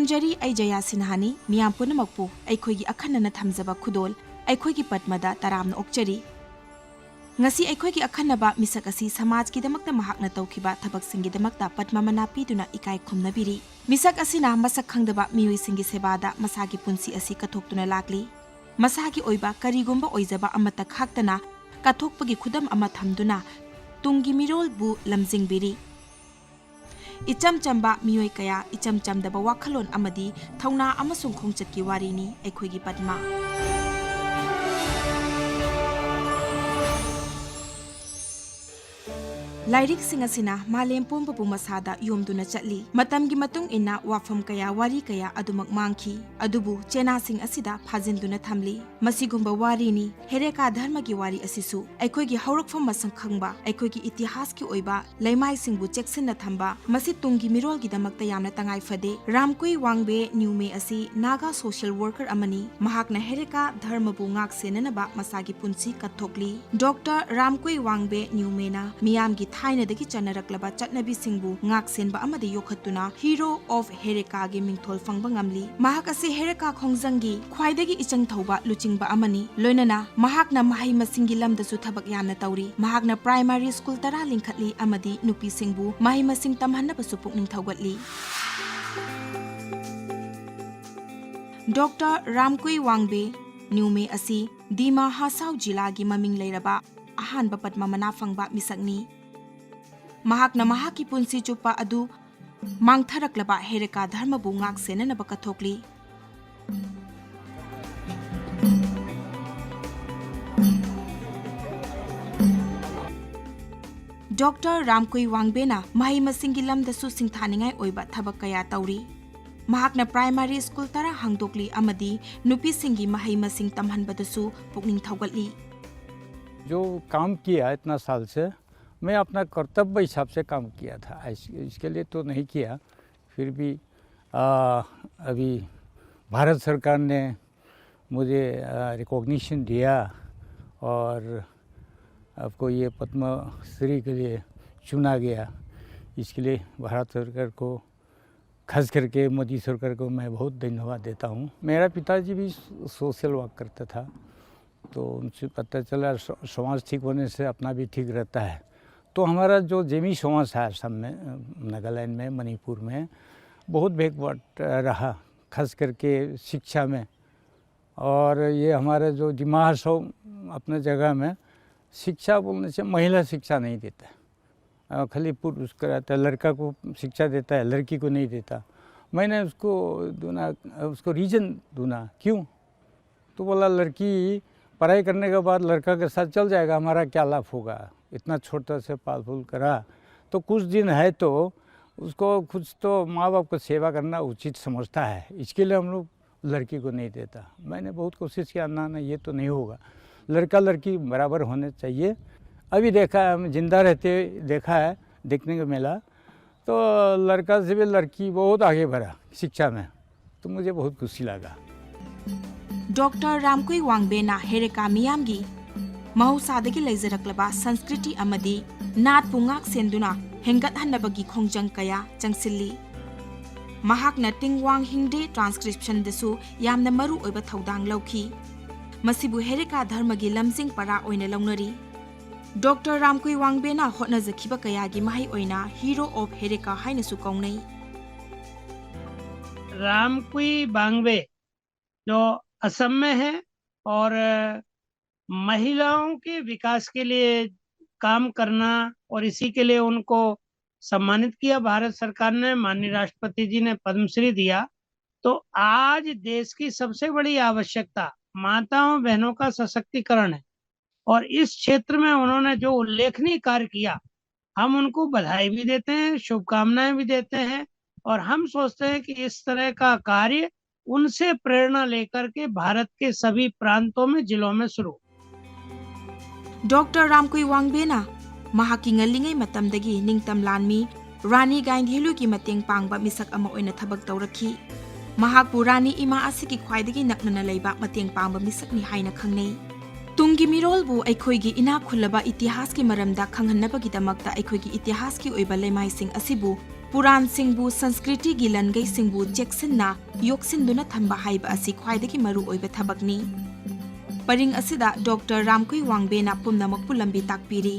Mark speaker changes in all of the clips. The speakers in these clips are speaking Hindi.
Speaker 1: खुलुमजरी आई जया सिन्हानी मियाम पुनमकपु अखोगी अखन्नना थमजबा खुदोल अखोगी पद्मदा तरामना ओक्चरी ngasi अखोगी अखन्नबा मिसक asi समाज की दमकता महाकना तौखिबा थबक सिंगी दमकता पद्मा मना पीदुना इकाई खुमनबिरी मिसक असिना मसक खंगदबा मियोई सिंगी सेबादा मसागी पुंसी असि कथोक्तुना लागली मसागी ओइबा करिगुंबा ओइजबा अमता खाक्तना कथोक्पगी खुदम अमा थमदुना तुंगी मिरोलबु लमजिंगबिरी इचम चंबा मियोई कया इचम चमदबा वाखलोन अमदी थौना अमसुंग खोंगचतकी वारीनी अखोगी पद्मा लाइरिक सिंगसिना मालेम पोंबबु मसादा योमदुना चटली मतमगी मतुंग इना वाफम कया वारी कया अदुमक मांगखी अदुबु चेना सिंग असिदा फाजिनदुना थमली मसिगुंबा वारीनी हेरेका धर्मगी वारी असिसु अखोगी हौरकफम मसंग खंगबा अखोगी इतिहास की ओइबा लैमाई सिंगबु चेक्सिनना थंबा मसि तुंगी मिरोलगी दमकता यामना तंगाई फदे रामकुई वांगबे न्यूमे असि नागा सोशल वर्कर अमनी महाकना हेरेका धर्मबु ngak senanaba masagi punsi kathokli doctor Ramkui Wangbe न्यूमेना मियामगी थाइनदगी चनरक्लबा चटनबी सिंगबु ngak senba amadi yokhаттuna hero of Heraka गे मिंगथोल फंगबा ngamli mahak ase हेरेका खोंगजंगी ख्वाइदगी इचंग थौबा लुचिंगबा amani लोइनना महाकना mahai masinggi lamdasu thabak yamna तौरी महाकना प्राइमरी स्कूल तरा लिंखतली amadi nupi singbu mahai masing tamhannabasu pukning thौगतली डॉक्टर रामकुई वांगबे न्यूमे असी दीमा हासाउ जिला की ममिंग लेरबा अहानबा पद्मा मना फंगबा मिसकनी महाकना महाकी पुंसी चुप्पा अदु मांगथरकलबा हेरेका धर्मबु ngak senanaba कथोकली डॉक्टर रामकुई वांगबेना महई मसिंगी लमदसु सिंथानिंगाई ओइबा थबक कया तौरी महाकना प्राइमरी स्कूल तरा हांगदोकली अमदी नुपी सिंगी महई मसिंग तमहनबदसु पुकनिंग थौगतली
Speaker 2: जो काम किया इतना साल से मैं अपना कर्तव्य हिसाब से काम किया था इसके लिए तो नहीं किया फिर भी अभी भारत सरकार ने मुझे रिकॉग्निशन दिया और आपको ये पद्मश्री के लिए चुना गया इसके लिए भारत सरकार को खास करके मोदी सरकार को मैं बहुत धन्यवाद देता हूँ। मेरा पिताजी भी सोशल वर्क करता था तो उनसे पता चला समाज ठीक होने से अपना भी ठीक रहता है। तो हमारा जो जेमी समाज है असम में नागालैंड में मणिपुर में बहुत बैकवर्ड रहा खास करके शिक्षा में और ये हमारा जो दिमा हासाउ अपने जगह में शिक्षा बोलने से महिला शिक्षा नहीं देता खाली पुरुष कराता है लड़का को शिक्षा देता है लड़की को नहीं देता। मैंने उसको रीज़न दूना क्यों तो बोला लड़की पढ़ाई करने के बाद लड़का के साथ चल जाएगा हमारा क्या लाभ होगा इतना छोटा से पाल फूल करा तो कुछ दिन है तो उसको कुछ तो माँ बाप को सेवा करना उचित समझता है इसके लिए हम लोग लड़की को नहीं देता। मैंने बहुत कोशिश किया ना ये तो नहीं होगा लड़का लड़की बराबर होने चाहिए। अभी देखा है हम जिंदा रहते देखा है देखने को मिला तो लड़का से भी लड़की बहुत आगे बढ़ा शिक्षा में तो मुझे बहुत खुशी लगा।
Speaker 1: डॉक्टर रामकुई वांगबेना हेरेका मियामगी महौसादगी लेजरक्लबा संस्कृति अमदी नाट पुंगाक सेंदुना हेंगतहन्नबगी खोंजंग कया चंगसिल्ली महाकना टिंगवांग हिंदे ट्रांसक्रिप्शन दसु यामना मरु ओइबा थौदांग लौखी मसिबु हेरेका धर्मगी लमजिंग परा ओइना लौनरी डॉक्टर रामकुई वांगबेना होटनजखिबा कयागी महई ओइना हीरो ऑफ हेरेका हाइनसु कौनई
Speaker 3: रामकुई वांगबे जो असम में है और महिलाओं के विकास के लिए काम करना और इसी के लिए उनको सम्मानित किया भारत सरकार ने माननीय राष्ट्रपति जी ने पद्मश्री दिया। तो आज देश की सबसे बड़ी आवश्यकता माताओं बहनों का सशक्तिकरण है और इस क्षेत्र में उन्होंने जो उल्लेखनीय कार्य किया हम उनको बधाई भी देते हैं शुभकामनाएं भी देते हैं और हम सोचते हैं कि इस तरह का कार्य उनसे प्रेरणा लेकर के भारत के सभी प्रांतों में जिलों में शुरू।
Speaker 1: डॉक्टर रामकुई वांगबेना महाकी ngalingay matamdagi ningtam lanmi Rani Gaidinliu की मतेंग पांगबा मिसक अमा ओइना थबक तौरखी महाकु रानी इमा असि की ख्वाइदगी नकनना लैबा मतेंग पांगबा मिसकनी हाइना खंगनै तुंगी मिरोलबु अखोइगी इना खुलबा इतिहास के मरमदा खंगहन्नबगिदमक्ता अखोइगी इतिहास की ओइबा लेमाइसिंग असिबु पुराण सिंगबु संस्कृति की लनगई सिंगबु चेक्सिन्ना योक्सिन्दुना थंबा हाइबा असि ख्वाइदगी मरु ओइबा थबकनी परिंग असिदा डॉक्टर रामकुई वांगबेना पुमनमकपु लंबी ताकपीरी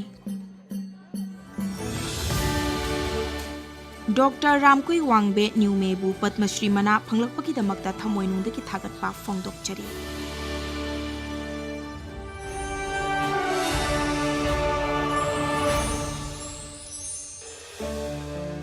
Speaker 1: डॉक्टर रामकुई वांगबे न्यूमेबु पद्मश्री मना फंगलकपगिदमक्ता थमोइनुंदगी थागतपा फोंदोकचरी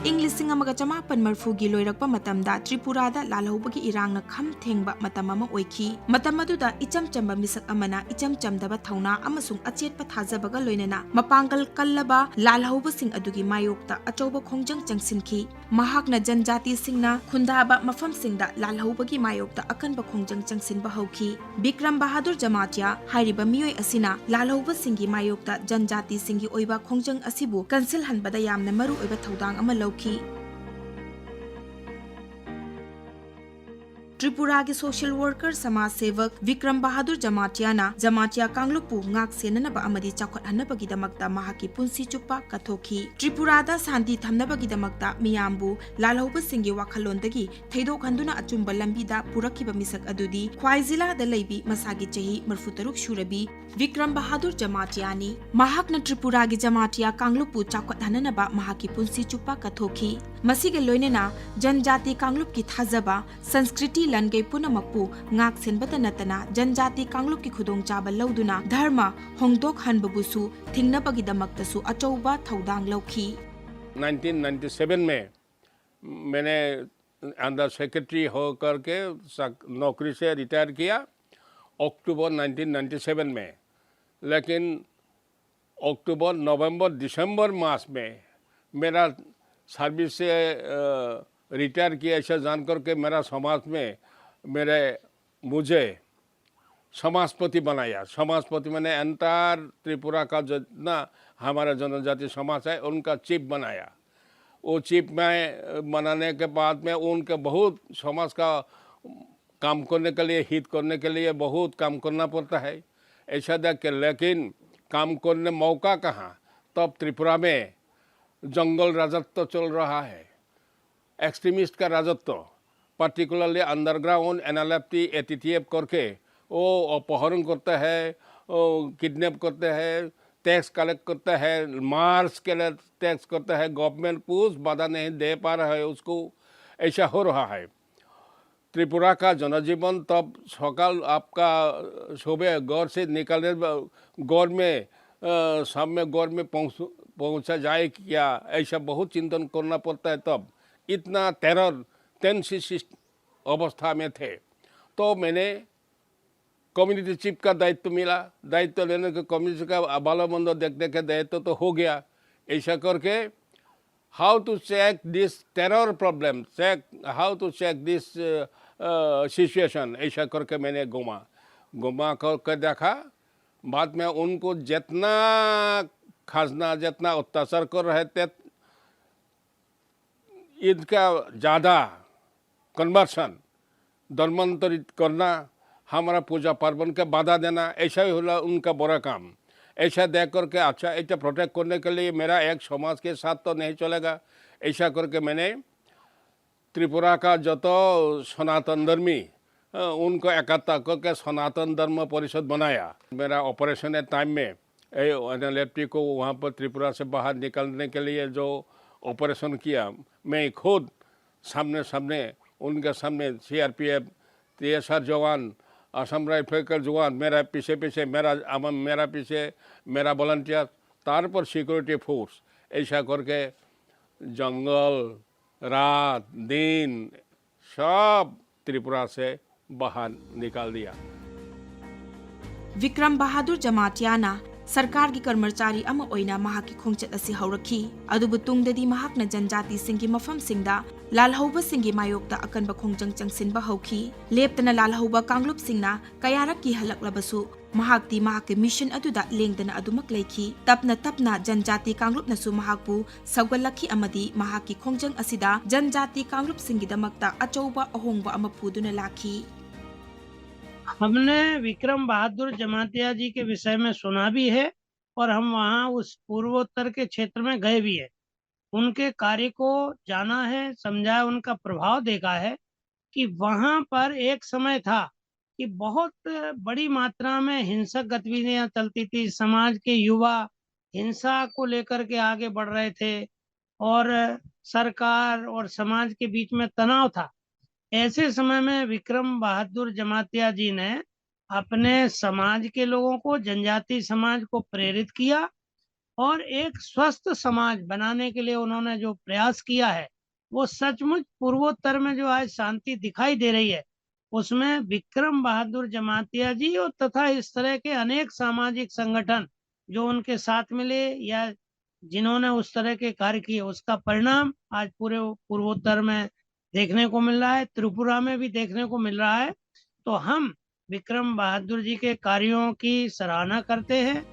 Speaker 1: इंग्लिसिंग अमगा चमापन मरफुगी लोइरकपा मतमदा त्रिपुरादा लालहौबगी इरांगना खम थेंगबा मतम अमा ओइखी मतम अदुदा इचम चंबा मिसक अमना इचम चमदबा थौना अमसुंग अचेतपा थाजबगा लोइनना मपांगल कल्लबा लालहौबसिंग अदुगी मायोक्ता अचौबा खोंजंग चंगसिनखी महाकना जनजाति सिंगना खुंदाबा मफमसिंगदा लालहौबगी मायोक्ता अकनबा खोंजंग चंगसिनबा हौखी विक्रम बहादुर जमातिया हाइरिबा मियोय असिना लालहौबसिंगी मायोक्ता जनजाति सिंगी ओइबा खोंजंग असिबु कंसिल हनबदा यामना मरु ओइबा थौदांग अमा लौखी त्रिपुरा के सोशल वर्कर समाज सेवक विक्रम बहादुर Jamatia कांगलुपु ngak senanaba amadi chakhat hanabagi damakta mahaki punsi chupa kathoki त्रिपुरादा शांति थमनबगी दमक्ता मियामबु लालहौब सिंगी वाखलोंदगी थैदोक हंदुना अचुंबा लंबीदा पुरखिबा मिसक अदुदी ख्वाइजिला द लैबी मसागी चही मरफुतरुक शुरबी विक्रम बहादुर जमातियानी महाकना त्रिपुरा की जमातिया कांगलुपु चखत हननबा महाकी पुंसी चुप्पा कथोखी मसीगे लोइनेना जनजाति कांगलुप की थाजबा संस्कृति लनगै पुनमकपु ngak senbata natana जनजाति कांगलुप की खुदोंचाबा लौदुना धर्म होंदोक हनबबुसु थिंगनबगी दमक्तसु अचौबा थौदांग लौखी
Speaker 4: 1997 में मैंने अंडर सेक्रेटरी होकर के नौकरी से रिटायर किया अक्टूबर 1997 में, लेकिन अक्टूबर नवंबर दिसंबर मास में मेरा सर्विस से रिटायर किया ऐसा जानकर के मेरा समाज में मुझे समाजपति बनाया। समाजपति मैंने एंटायर त्रिपुरा का जितना हमारा जनजाति समाज है उनका चीफ बनाया। वो चीफ में बनाने के बाद में उनके बहुत समाज का काम करने के लिए, हित करने के लिए बहुत काम करना पड़ता है। ऐसा देख के लेकिन काम करने मौका कहाँ, तब त्रिपुरा में जंगल राजत्व चल रहा है, एक्सट्रीमिस्ट का राजत्व, पर्टिकुलरली अंडरग्राउंड एनएलएफटी एटीटीएफ करके वो अपहरण करते हैं, किडनैप करते हैं, टैक्स कलेक्ट करते हैं, मार्च के लिए टैक्स करते हैं, गवर्नमेंट कुछ बाधा नहीं दे पा रहा है उसको, ऐसा हो रहा है। त्रिपुरा का जनजीवन तब सकाल आपका सुबह गौर से निकलने गौर में शाम में गौर में पहुंचा जाए क्या, ऐसा बहुत चिंतन करना पड़ता है। तब इतना टेंसिस अवस्था में थे, तो मैंने कम्युनिटी चीफ का दायित्व मिला। दायित्व लेने के कम्युनिटी का बाला मंद देखने के दायित्व तो हो गया। ऐसा करके how to check this terror problem, how to check this situation, ऐसा करके मैंने घुमा करके देखा। बाद में उनको जितना खाजना, जितना अत्याचार कर रहे थे, इनका ज़्यादा कन्वर्सन, धर्मांतरित करना, हमारा पूजा पार्वण के बाधा देना, ऐसा ही होला उनका बड़ा काम। ऐसा देख करके अच्छा ऐसा प्रोटेक्ट करने के लिए मेरा एक समाज के साथ तो नहीं चलेगा। ऐसा करके मैंने त्रिपुरा का जो तो सनातन धर्मी उनको इकट्ठा करके सनातन धर्म परिषद बनाया। मेरा ऑपरेशन टाइम में एनएलएफटी को वहाँ पर त्रिपुरा से बाहर निकलने के लिए जो ऑपरेशन किया, मैं खुद सामने उनके सामने सीआरपीएफ, TSR जवान, असम राइफल का जवान, मेरा पीछे मेरा वॉलंटियर, तार पर सिक्योरिटी फोर्स, ऐसा करके जंगल रात दिन सब त्रिपुरा से बाहर निकाल दिया।
Speaker 1: विक्रम बहादुर जमातियाना सरकार की कर्मचारी अमा ओइना महाकी खोंचत असी हौरखी। अदुबु तुंगददी महाकना जनजाति सिंगी मफम सिंगदा लालहौबा सिंगी मायोक्ता अकनबा खोंजंग चंगसिनबा हौखी। लेप्तना लालहौबा कांगलुप सिंगना कयारक की हलकलबसु महाकती महाके मिशन अदुदा लेंगदना अदुमक लेखी। तपना जनजाति कांगलुपनसु महाकपु सौगलखी अमदी महाकी खोंजंग असिदा जनजाति कांगलुप सिंगी दमक्ता अचौबा अहोंबा अमा पुदुना लाखी।
Speaker 3: हमने विक्रम बहादुर जमातिया जी के विषय में सुना भी है और हम वहाँ उस पूर्वोत्तर के क्षेत्र में गए भी है। उनके कार्य को जाना है, समझा है, उनका प्रभाव देखा है कि वहाँ पर एक समय था कि बहुत बड़ी मात्रा में हिंसक गतिविधियां चलती थी। समाज के युवा हिंसा को लेकर के आगे बढ़ रहे थे और सरकार और समाज के बीच में तनाव था। ऐसे समय में विक्रम बहादुर जमातिया जी ने अपने समाज के लोगों को, जनजाति समाज को प्रेरित किया और एक स्वस्थ समाज बनाने के लिए उन्होंने जो प्रयास किया है, वो सचमुच पूर्वोत्तर में जो आज शांति दिखाई दे रही है, उसमें विक्रम बहादुर जमातिया जी और तथा इस तरह के अनेक सामाजिक संगठन जो उनके साथ मिले या जिन्होंने उस तरह के कार्य किए, उसका परिणाम आज पूरे पूर्वोत्तर में देखने को मिल रहा है, त्रिपुरा में भी देखने को मिल रहा है। तो हम विक्रम बहादुर जी के कार्यों की सराहना करते हैं।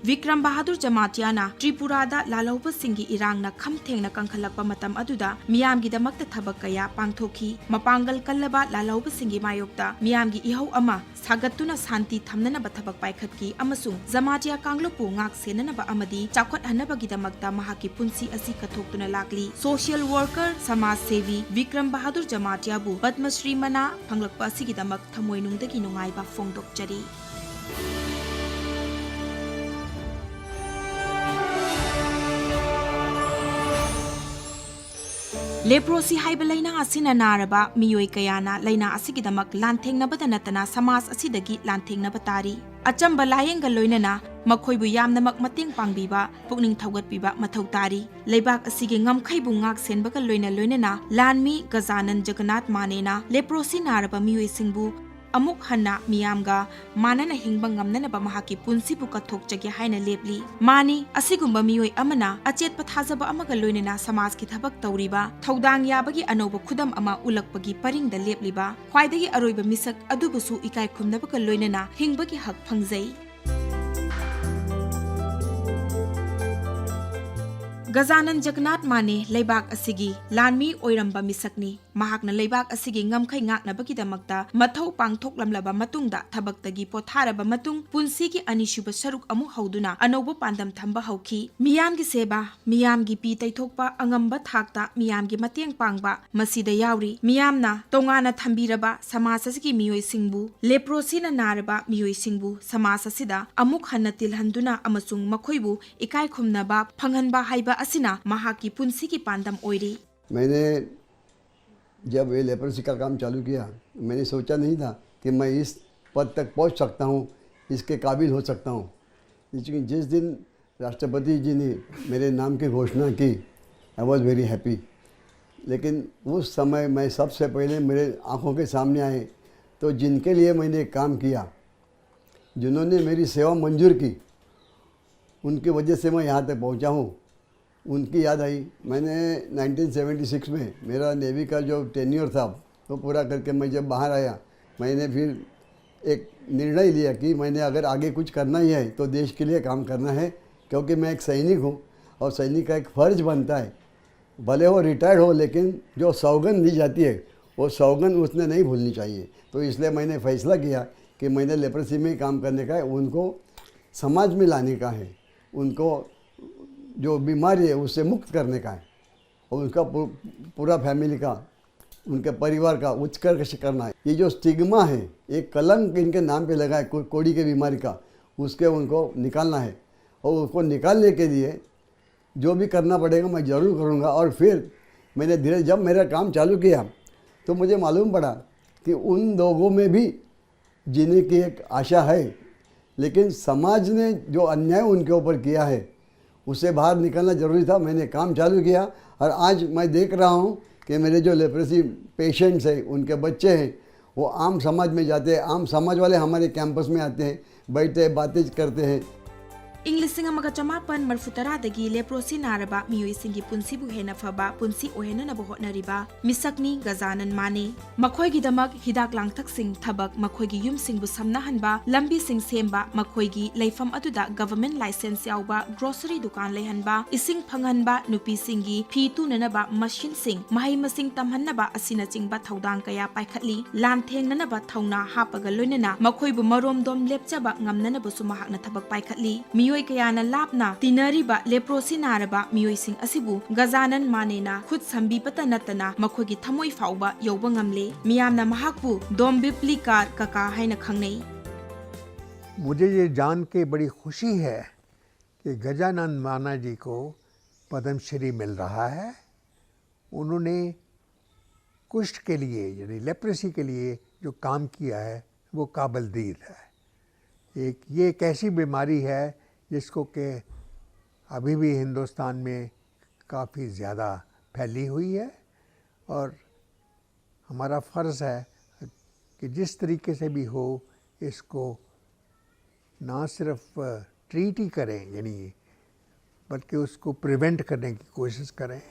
Speaker 1: विक्रम बहादुर जमातियाना त्रिपुरादा लालौबसिंगी इरांगना खमथेंगना कंखलकपा मतम अदुदा मियामगिदमक्ता थबक कया पांगथोखी। मपांगल कल्लबा लालौबसिंगी मायोक्ता मियामगी इहौ अमा सागत्तुना शांति थमननबा थबक पाइखतकी अमसुंग जमातिया कांगलोपु ngak senanaba amadi chawkhathanabagidamakta mahaki punsi asi kathoktuna lakli। Social worker समाज सेवी विक्रम बहादुर जमातियाबु पद्मश्री मना फंगलकपा असिगिदमक थमोइनुंगदगी नुंगाइबा फोंदोकचरी। लेप्रोसी हाइबा लैना असिना नारबा मियोय कयाना लैना असिगिदमक लांथेंगनबदा नतना समाज असिदगी लांथेंगनबा तारी। अचंबा लायेंगा लोइनना मखोइबु यामनमक मतेंग पांगबीबा पुकनिंग थौगतबीबा मथौ तारी। लेबाक असिगे ngमखैबु ngak सेनबगा लोइनना लानमी गजानन जगन्नाथ मानेना लेप्रोसी नारबा मियोयसिंगबु अमुक हन्ना मियामगा मानना हिंगबा ngamnanaba mahaki punsibu kathokjage haina lepli। मानी असिगुंबा मियोय अमना अचेत पथाजबा अमगा लोइनना समाज की थबक तौरीबा थौदांग याबगी अनौब खुदम अमा उलकपगी परिंगदा लेपलिबा ख्वाइदगी अरोइबा मिसक अदुबुसु इकाय खुमनबगा लोइनना हिंगबगी हक फंगजै। गजानन जगन्नाथ माने लेबाक असिगी लानमी ओइरंबा मिसकनी। महाकना लेबाक असिगी ngमखै ngaknabagidamakta मथौ पांगथोकलमलबा मतुंगदा थबक्तगी पोथारबा मतुंग पुंसीगी अनिसुबा सरुक अमु हौदुना अनौबो पांदम थंबा हौखी। मियामगी सेबा मियामगी पी तैथोकपा अंगंबा थाकता मियामगी मतेंग पांगबा मसीदा यावरी। मियामना तोंगाना थंबीरबा समाज असिगी मियोयसिंगबु लेप्रोसीना नारबा मियोयसिंगबु समाज असिदा अमुक हन्ना तिलहंदुना अमसुंग मखोइबु इकाय खुमनबा फंगहनबा हाइबा असिना महाकी पुंसीगी पांदम ओइरी।
Speaker 5: मैंने जब ये लेप्रोसी का काम चालू किया, मैंने सोचा नहीं था कि मैं इस पद तक पहुंच सकता हूं, इसके काबिल हो सकता हूं। लेकिन जिस दिन राष्ट्रपति जी ने मेरे नाम की घोषणा की, आई वॉज वेरी हैप्पी। लेकिन उस समय मैं सबसे पहले मेरे आंखों के सामने आए तो जिनके लिए मैंने काम किया, जिन्होंने मेरी सेवा मंजूर की, उनकी वजह से मैं यहाँ तक पहुँचा हूँ, उनकी याद आई। मैंने 1976 में मेरा नेवी का जो टेन्योर था वो पूरा करके मैं जब बाहर आया, मैंने फिर एक निर्णय लिया कि मैंने अगर आगे कुछ करना ही है तो देश के लिए काम करना है, क्योंकि मैं एक सैनिक हूँ और सैनिक का एक फ़र्ज बनता है, भले वो रिटायर्ड हो लेकिन जो सौगंध ली जाती है वो सौगंध उसने नहीं भूलनी चाहिए। तो इसलिए मैंने फ़ैसला किया कि मैंने लेप्रोसी में काम करने का है, उनको समाज में लाने का है, उनको जो बीमारी है उससे मुक्त करने का है और उनका पूरा फैमिली का, उनके परिवार का उत्कर्ष करना है। ये जो स्टिग्मा है, एक कलंक इनके नाम पे लगा है कोड़ी के बीमारी का, उसके उनको निकालना है और उसको निकालने के लिए जो भी करना पड़ेगा मैं ज़रूर करूँगा। और फिर मैंने धीरे जब मेरा काम चालू किया तो मुझे मालूम पड़ा कि उन लोगों में भी जीने की एक आशा है, लेकिन समाज ने जो अन्याय उनके ऊपर किया है उससे बाहर निकलना ज़रूरी था। मैंने काम चालू किया और आज मैं देख रहा हूँ कि मेरे जो लेप्रोसी पेशेंट्स हैं, उनके बच्चे हैं, वो आम समाज में जाते हैं, आम समाज वाले हमारे कैंपस में आते हैं, बैठते हैं, बातें करते हैं।
Speaker 1: ꯏꯪ 1970 ꯂꯦꯄ꯭ꯔꯣꯁꯤ ꯅꯥꯔꯕ ꯃꯤꯑꯣꯏꯁꯤꯡꯒꯤ ꯄꯨꯟꯁꯤꯕꯨ ꯍꯦꯟꯅ ꯐꯕ ꯄꯨꯟꯁꯤ ꯑꯣꯏꯍꯟꯅꯕ ꯍꯣꯠꯅꯔꯤꯕ ꯃꯤꯁꯛꯅꯤ ꯒꯖꯥꯅꯟ ꯃꯥꯅꯦ ꯃꯈꯣꯏꯒꯤꯗꯃꯛ ꯍꯤꯗꯥꯛ ꯂꯥꯡꯊꯛꯁꯤꯡ ꯊꯕꯛ ꯃꯈꯣꯏꯒꯤ ꯌꯨꯝꯁꯤꯡꯕꯨ ꯁꯝꯅꯍꯟꯕ ꯂꯝꯕꯤꯁꯤꯡ ꯁꯦꯝꯕ ꯃꯈꯣꯏꯒꯤ ꯂꯩꯐꯝ ꯑꯗꯨꯗ ꯒꯚꯔꯟꯃꯦꯟꯠ ꯂꯥꯏꯁꯦꯟꯁ ꯌꯥꯎꯕ ꯒ꯭ꯔꯣꯁꯔꯤ ꯗꯨꯀꯥꯟ ꯂꯩꯍꯟꯕ ꯏꯁꯤꯡ ꯐꯪꯍꯟꯕ ꯅꯨꯄꯤꯁꯤꯡꯒꯤ ꯐꯤ ꯇꯨꯅꯅꯕ ꯃꯁꯤꯟꯁꯤꯡ ꯃꯍꯩ ꯃꯁꯤꯡ ꯇꯝꯍꯟꯅꯕ ꯑꯁꯤꯅꯆꯤꯡꯕ ꯊꯧꯗꯥꯡ ꯀꯌꯥ ꯄꯥꯏꯈꯠꯂꯤ ꯂꯥꯟꯊꯦꯡꯅꯅꯕ ꯊꯧꯅꯥ ꯍꯥꯞꯄꯒ ꯂꯣꯏꯅꯅ ꯃꯈꯣꯏꯕु ꯃꯔꯣꯝꯗꯣꯝ ꯂꯦꯞꯆꯕ ꯉꯝꯅꯅꯕꯁꯨ ꯃꯍꯥꯛꯅ ꯊꯕꯛ ꯄꯥꯏꯈꯠꯂꯤ ꯃꯤꯑꯣꯏ ꯀꯌꯥꯅ ꯂꯥꯞꯅ ꯇꯤꯟꯅꯔꯤꯕ ꯂꯦꯄ꯭ꯔꯣꯁꯤ ꯅꯥꯔꯕ ꯃꯤꯑꯣꯏꯁꯤꯡ ꯑꯁꯤꯕꯨ ꯒꯖꯥꯅꯟ ꯃꯥꯅꯦꯅ ꯈꯨꯠ ꯁꯝꯕꯤꯕꯇ ꯅꯠꯇꯅ ꯃꯈꯣꯏꯒꯤ ꯊꯃꯣꯏ ꯐꯥꯎꯕ ꯌꯧꯕ ꯉꯝꯂꯦ मियामना महाकु डोम्बिप्लिकार कका हैना खंगनै
Speaker 6: मुझे ये जान के बड़ी खुशी है कि गजानन माना जी को पद्मश्री मिल रहा है। उन्होंने कुष्ठ के लिए यानी लेप्रेसी के लिए जो काम किया है वो काबिल-दीद है। ये एक ऐसी बीमारी है जिसको कि अभी भी हिंदुस्तान में काफ़ी ज़्यादा फैली हुई है और हमारा फ़र्ज़ है कि जिस तरीके से भी हो इसको ना सिर्फ ट्रीट ही करें यानी बल्कि उसको प्रिवेंट करने की कोशिश करें।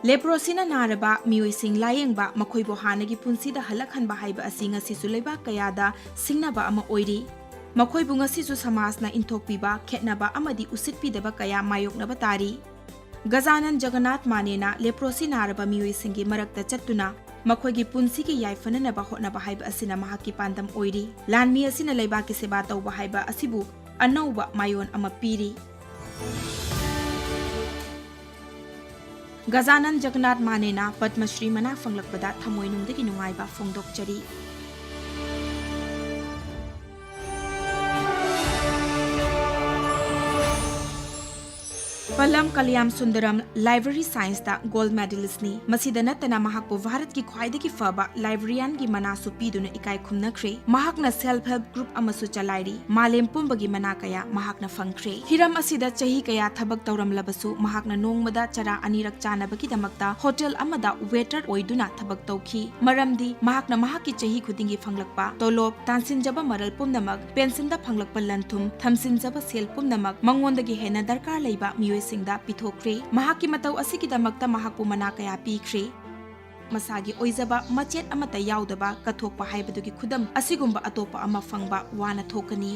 Speaker 1: लेप्रोसिना नारबा मियोइसिंग लायेंगबा मखोइबो हानगी पुंसीदा हलखनबा हाइबा असि ngasisu leiba kayada singnaba ama oiri मखोइबु ngasisu समाजना इंथोकपीबा खेतनबा अमदी उसितपीदबा कया मायोकनबा तारी गजानन जगन्नाथ मानेना लेप्रोसी नारबा मियोइसिंगी मरक्ता चत्तुना मखोइगी पुंसीगी याइफननबा होटनबा हाइबा असिना महाकी पांदम ओइरी लानमी असिना leiba की सेवा तौबा हाइबा असिबु अनौबा मायोन अमा पीरी गजानन जगन्नाथ मानेना पद्मश्री मना फंगलकपदा थमोइनुंगदगी नुंगाइबा फोंदोकचरी पलम कल्याण सुंदरम लाइब्रेरी साइंस दा गोल्ड मेडलिस्ट नि मसिदा नतना महाकपु भारत की ख्वाइदगी फबा लाइब्रेरियन की मनासु पीदुना इकाई खुमनख्रे महाकना सेल्फ हेल्प ग्रुप अमसु चलाइरी मालेम पुंबगी मना कया महाकना फंख्रे हिरम असिदा चही कया थबक तौरम लबसु महाकना नोंगमदा चरा अनिरक चानबगी दमकता होटल अमदा वेटर ओइदुना थबक तौखी मरमदी महाकना महाकी चही खुदिंगी फंगलकपा तोलोब तानसिनजबा मरल पुमनमक पेंशनदा फंगलकपा लंथुम थमसिनजबा सेल पुमनमक मंगोंदगी हेना दरकार लैबा मियोइसिंगदा पिथोक्रे महाकी मतौ असिगिदमकता महाकपु मना कया पीख्रे मसागी ओइजबा मचेत अमता याउदबा कथोकपा हाइबदुगी खुदम असिगुंबा अतोपा अमा फंगबा वाना थोकनी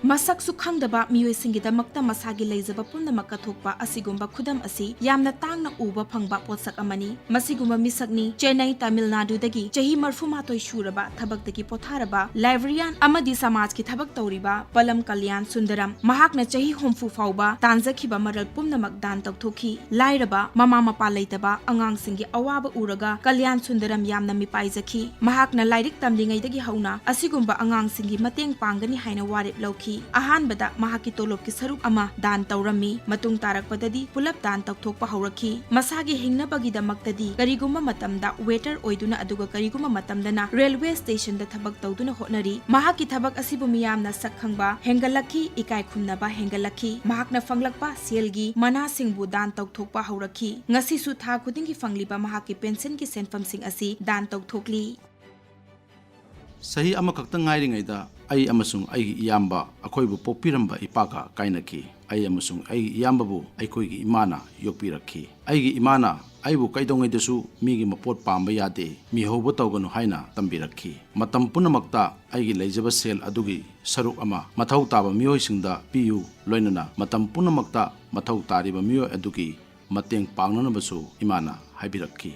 Speaker 1: मसक सुखंगदबा मियोइसिंगिदमकता मसागी लैजबा पुनमक कथोकपा असिगुंबा खुदम असि यामना तांगना उबा फंगबा पोत्सक अमनी मसिगुंबा मिसकनी चेन्नई तमिलनाडुदगी चही 35 शुरबा थबकदगी पोथारबा लाइब्रेरियन अमदी समाज की थबक तौरिबा पलम कल्याण सुंदरम महाकना चही होमफु फाउबा तांजखिबा मरल पुनमक दान तौथोखी लाइरबा ममा मपा लैतबा अंगांगसिंगी अवाबा उरगा कल्याण सुंदरम यामना मिपाइजखी महाकना लाइरिक तमलिंगैदगी हौना असिगुंबा अंगांगसिंगी मतेंग पांगनी हाइना वारेप लौखी अहानबदा महाकी तोलोब की सरुप अमा दान तौरमी मतुंग तारकपददी पुलप दान तौथोकपा हौरखी मसागी हिंगनबगीदमक्तदी करिगुम्बा मतमदा वेटर ओइदुना अदुगा करिगुम्बा मतमदना रेलवे स्टेशन दा थबक तौदुना होटनरी महाकी थबक असिबु मियामना सकखंगबा हेंगलखी इकाई खुमनबा हेंगलखी महाकना फंगलकपा सेलगी मनासिंगबु दान तौथोकपा हौरखी ngasisu tha khudingi fangliba महाकी पेंशन की सेनफमसिंग असि दान तौथोकली
Speaker 7: सही अमखक्तंग ngairingayda ai amasung ai iyamba akoibu pokpiramba ipaka kainaki ai amasung ai iyambabu aikoigi imana yokpirakhi aigi imana aibu kaidongaidasu migi mapot pamba yade mi hobo tawganu haina tambirakhi matam punamakta aigi leijaba sel adugi saruk ama mathau taba miyoisingda piu loinana matam punamakta mathau tariba miyo adugi mateng pangnanabasu imana haibirakhi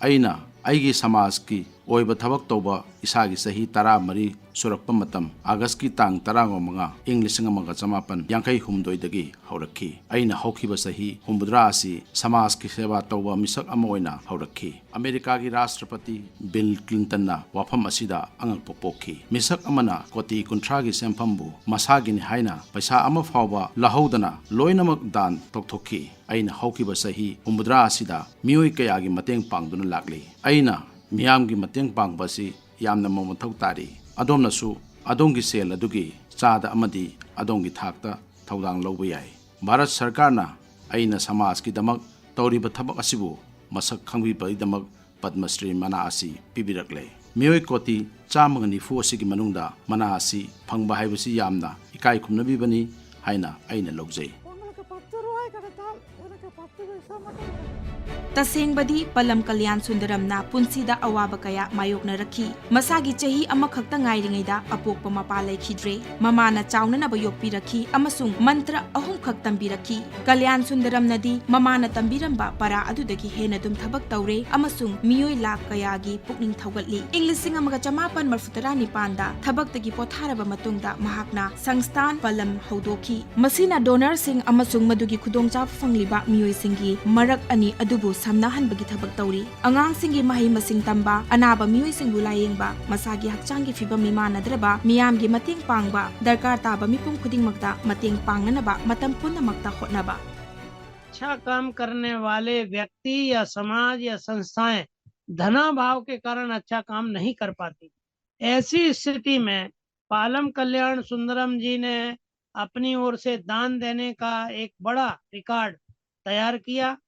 Speaker 7: aina aigi समाज की ओइबा थबक तौबा इसागी सही 13 सुरक्पा मतम अगस्त की तांग 15 इंग 1958 हौरखी अइना हौखिबा सही 13 असि समाज की सेवा तौबा मिसक अमा ओइना हौरखी अमेरिका की राष्ट्रपति बिल क्लिंटन ना वाफम असिदा अंगक पोखी मिसक अमना कोटी 30 की सेमफमबु मसागिनि हाइना पैसा अमा फावबा लहौदना लोइनमक दान तौथोखी अइना हौखिबा सही 13 असिदा मियोइ कयागी मतेंग पांगदुना लागली अइना मियाम की मतेंग पांगबासी यामना ममथौ तारी अदोमनसु अदोंगी सेल अदुगी चादा अमदी अदोंगी थाकता थौदांग लौबा याय भारत सरकारना अइना समाज की दमक तौरिबा थबक असिबु मसक खंगबिबगीदमक पद्मश्री मना असि पिबिरकले। ꯃꯤꯑꯣꯏ ꯀꯣꯇꯤ 194 ꯑꯁꯤꯒꯤ ꯃꯅꯨꯡꯗ ꯃꯅꯥ ꯑꯁꯤ ꯐꯪꯕ ꯍꯥꯏꯕꯁꯤ ꯌꯥꯝꯅ ꯏꯀꯥꯏ ꯈꯨꯝꯅꯕꯤꯕꯅꯤ ꯍꯥꯏꯅ ꯑꯩꯅ ꯂꯧꯖꯩ꯫
Speaker 1: तसेंबदी पलम कल्याण सुंदरमना पुंसीदा अवाब कया मायोकनरखी मसागी चही अमखक्ता ngairingida अपोक्प मपा लेखिद्रे ममाना चाउननब योक्पिरखी अमसुंग मंत्र अहुम खक तंबिरखी कल्याण सुंदरमनदी ममाना तंबिरंबा परा अदुदगी हेना दुम थबक तौरे अमसुंग मियोय लाख कयागी पुकनिंग थौगतली इंग्लिसिंग अमगा चमापन मरफुतरा निपांदा थबक्तगी पोथारब मतुंगदा महाकना संस्थान पलम हौदोखी मसीना डोनर सिंग अमसुंग मदुगी खुदोंगचा फंगलिबा मियोय सिंगी मरक अनि अदुबु samnahanbagi thabak tauri angang singi mahi masing tamba anaba mioi singbu layengba masagi hakchangi fibam mimanadraba miyamgi mating pangba darkar taba mipum khudingmakta mating pangnanaba matam punnamakta hotnaba।
Speaker 3: अच्छा काम करने वाले व्यक्ति या समाज या संस्थाएं धनाभाव के कारण अच्छा काम नहीं कर पाती। ऐसी स्थिति में पालम कल्याण सुंदरम जी ने अपनी ओर से दान देने का एक बड़ा रिकॉर्ड तैयार किया।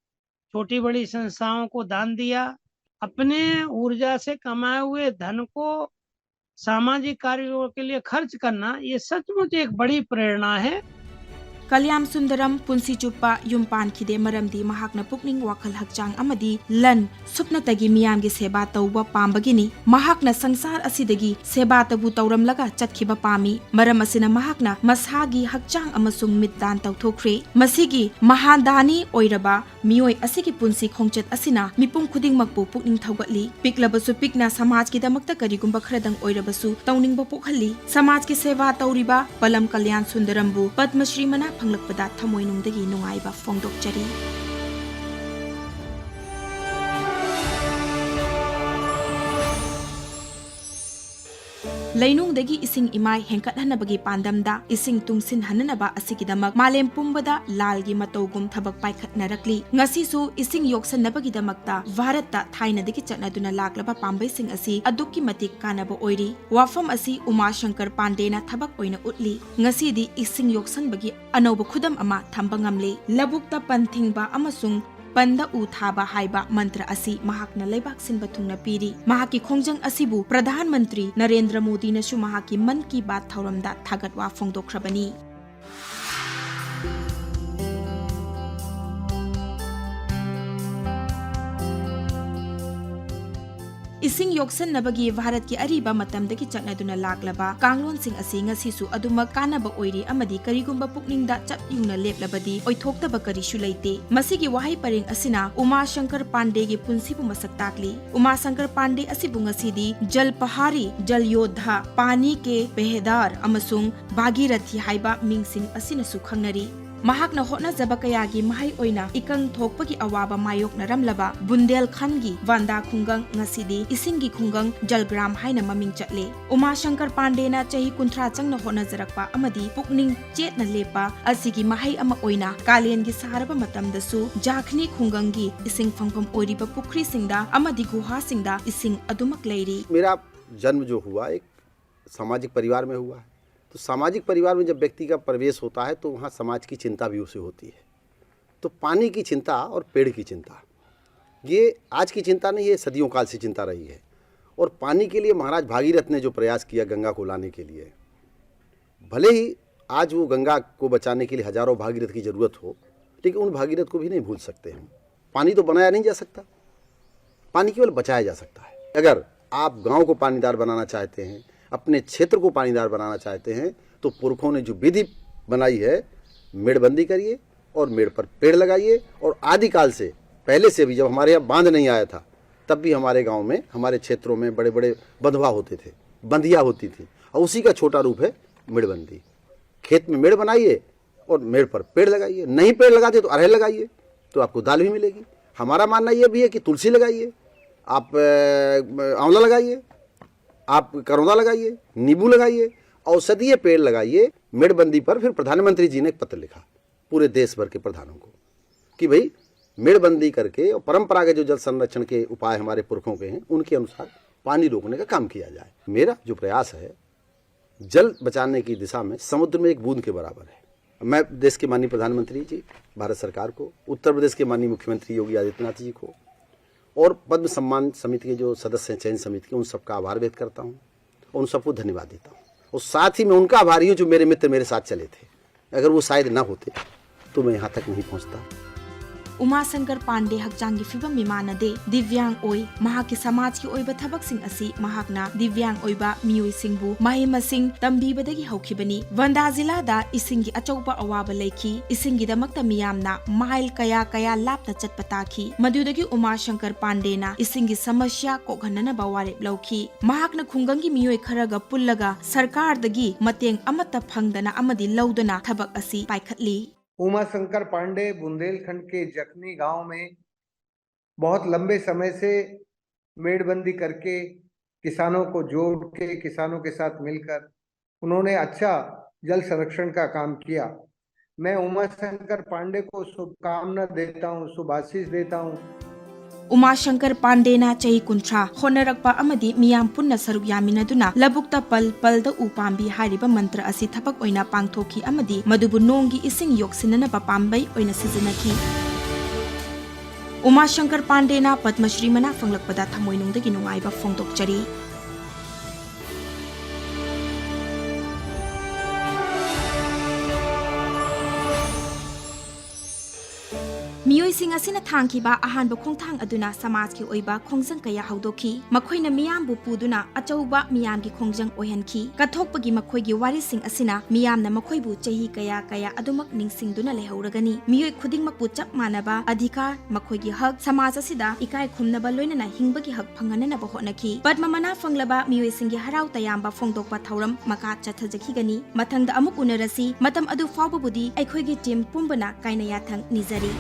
Speaker 3: छोटी बड़ी संस्थाओं को दान दिया। अपने ऊर्जा से कमाए हुए धन को सामाजिक कार्यों के लिए खर्च करना ये सचमुच एक बड़ी प्रेरणा है।
Speaker 1: कल्याण सुंदरम पुंसी चुप्पा युमपान खिदे मरमदी महाकना पुकनिंग वाखल हकचांग अमदी लन सुपनतगी मियामगी सेबा तौबा पामबगिनी महाकना संसार असिदगी सेबा तबु तौरमलगा चतखिबा पामी मरम असिना महाकना मसागी हकचांग अमसुंग मितदान तौथोख्रे मसिगी महादानी ओइरबा मियोय असिगी पुंसी खोंचत असिना मिपुम खुदिंग मकपु पुकनिंग थौगतली पिकलबसु पिकना समाज की दमकता करिगुंबा खरदंग ओइरबसु तौनिंगबा पुखली समाज की सेवा तौरिबा पलम कल्याण सुंदरमबु पद्मश्री मना फंगलकपदा थमोइनुंगदगी नुंगाइबा फोंदोकचरी। लैनुंगदगी इसिंग इमाय हेंकटहनबगी पांदमदा इसिंग तुंगसिन हननबा असिगिदमक मालेम पुंबदा लालगी मतौगुम थबक पाइखटनरकली ngasisu इसिंग योक्सनबगीदमकता भारतता थाइनदगी चटनदुना लाक्लबा पांबैसिंग असि अदुक्की मतिक कानबा ओइरी वाफम असि उमाशंकर पांडेना थबक ओइना उतली ngasiदी इसिंग योक्सनबगी अनौब खुदम अमा थंबा ngamle लबुक्ता पंथिंगबा अमसुंग पंदा उ थाबा हाइबा मंत्र असि महाकना लेबाक सिनबा थुंगना पीरी महाकी खोंजंग असिबु प्रधानमंत्री नरेंद्र मोदी नसु महाकी मन की बात थौरमदा थागतवा फोंदोखरबनी। इसिंग योक्सनबगी भारत की अरीबा मतमदगी चटनदुना लाक्लबा कांगलोनसिंग असि ngasisu aduma kanaba oiri amadi karigumba pukningda chapyungna leplabadi oithoktaba karisu leite masigi wahai pareng asina Uma Shankar Pandey की पुंसीबु मसक ताकली। उमा शंकर पांडे असिबु ngasiदी जल पहाड़ी जल योद्धा पानी के पहरेदार अमसुंग भागीरथी हाइबा मिंगसिंग असिनसु खंगनरी महाकना होटनाजबा कयागी महै ओइना इकंग थोकपगी अवाबा मायोकनरमलबा बुंदेलखंडगी वांदा खुंगंग ngasiदी इसिंगी खुंगंग जलग्राम हाइना ममिंग चटले। उमा शंकर पांडेना चही कुंथ्रा चंगना होटनाजरकपा अमदी पुकनिंग चेतना लेपा असिगी महै अमा ओइना कालेनगी सारबा मतमदसु जाखनी खुंगंगी इसिंग फंगफम ओइरिबा पुखरी सिंगदा अमदी गुहा सिंगदा इसिंग अदुमक लेरी।
Speaker 8: मेरा जन्म जो हुआ एक सामाजिक परिवार में हुआ है, तो सामाजिक परिवार में जब व्यक्ति का प्रवेश होता है तो वहाँ समाज की चिंता भी उसे होती है। तो पानी की चिंता और पेड़ की चिंता ये आज की चिंता नहीं, ये सदियों काल से चिंता रही है। और पानी के लिए महाराज भागीरथ ने जो प्रयास किया गंगा को लाने के लिए, भले ही आज वो गंगा को बचाने के लिए हजारों भागीरथ की ज़रूरत हो, लेकिन उन भागीरथ को भी नहीं भूल सकते हम। पानी तो बनाया नहीं जा सकता, पानी केवल बचाया जा सकता है। अगर आप गाँव को पानीदार बनाना चाहते हैं, अपने क्षेत्र को पानीदार बनाना चाहते हैं, तो पुरखों ने जो विधि बनाई है, मेड़बंदी करिए और मेड़ पर पेड़ लगाइए। और आदिकाल से पहले से भी जब हमारे यहाँ बांध नहीं आया था, तब भी हमारे गांव में हमारे क्षेत्रों में बड़े बड़े बंधवा होते थे, बंदिया होती थी, और उसी का छोटा रूप है मेड़बंदी। खेत में मेड़ बनाइए और मेड़ पर पेड़ लगाइए। नहीं पेड़ लगाते तो अरहर लगाइए, तो आपको दाल भी मिलेगी। हमारा मानना यह भी है कि तुलसी लगाइए, आप आंवला लगाइए, आप करौंदा लगाइए, नींबू लगाइए, औषधीय पेड़ लगाइए। मेड़बंदी पर फिर प्रधानमंत्री जी ने एक पत्र लिखा पूरे देश भर के प्रधानों को कि भाई मेड़बंदी करके और परंपरागत जो जल संरक्षण के उपाय हमारे पुरखों के हैं, उनके अनुसार पानी रोकने का काम किया जाए। मेरा जो प्रयास है जल बचाने की दिशा में समुद्र में एक बूंद के बराबर है। मैं देश के माननीय प्रधानमंत्री जी, भारत सरकार को, उत्तर प्रदेश के माननीय मुख्यमंत्री योगी आदित्यनाथ जी को और पद्म सम्मान समिति के जो सदस्य हैं चयन समिति के, उन सबका आभार व्यक्त करता हूँ और उन सबको धन्यवाद देता हूँ। और साथ ही मैं उनका आभारी हूँ जो मेरे मित्र मेरे साथ चले थे, अगर वो शायद ना होते तो मैं यहाँ तक नहीं पहुँचता।
Speaker 1: उमाशंकर पांडे हक्चांगी फिबम मिमानदे दिव्यांग ओई महाकी समाज की ओइबा थबकसिंग असि महाकना दिव्यांग ओइबा मियोइसिंगबु माहि मसिंग तंबीबदगी हौखिबनी। वंदा जिलादा इसिंगी अचौबा अवाबा लेखी। इसिंगी दमक्ता मियामना माइल कया कया लापना चटपा ताखी। मदुदगी उमाशंकर पांडेना इसिंगी समस्या कोगहननबा वारेप लौखी। महाकना खुंगंगी मियोइ खरगा पुल्लगा सरकारदगी मतेंग अमत्ता फंगदना अमदी लौदना थबक असि पाइखतली।
Speaker 6: उमाशंकर पांडे बुंदेलखंड के जखनी गांव में बहुत लंबे समय से मेड़बंदी करके किसानों को जोड़ के किसानों के साथ मिलकर उन्होंने अच्छा जल संरक्षण का काम किया। मैं उमाशंकर पांडे को शुभकामना देता हूँ, शुभाशीष देता हूँ।
Speaker 1: उमाशंकर पांडेना चही कुंथ्रा होनरकपा अमदी मियाम पुन्ना सरुक यामिनदुना लबुक्ता पल पलदा उपांबी हारिबा मंत्र असि थपक ओइना पांगथोखी अमदी मदुबु नोंगी इसिंग योक्सिननबा पांबै ओइना सिजनखी। उमाशंकर पांडेना पद्मश्री मना फंगलकपदा थमोइनुंगदगी नुंगाइबा फोंदोकचरी। मियोइसिंग असिना थांखिबा अहानबा खोंथांग अदुना समाज की ओइबा खोंजंग कया हौदोखी। मखोइना मियामबु पुदुना अचौबा मियामगी खोंजंग ओहनखी। कथोकपगी मखोइगी वारिसिंग असिना मियामना मखोइबु चही कया कया अदुमक निंगसिंगदुना लेहौरगनी। मियोइ खुदिंगमकपु चप मानबा अधिकार मखोइगी हक समाज असिदा इकाय खुमनबा लोइनना हिंगबगी हक फंगननबा होनखी। पद्म मना फंगलबा मियोइसिंगी हराउ तयामबा फोंदोकपा थौरम मका चथजखिगनी। मथंगदा अमुक उनरसी मतम अदु फावबबुदी अखोइगी टीम पुंबना कायना याथंग निजरी।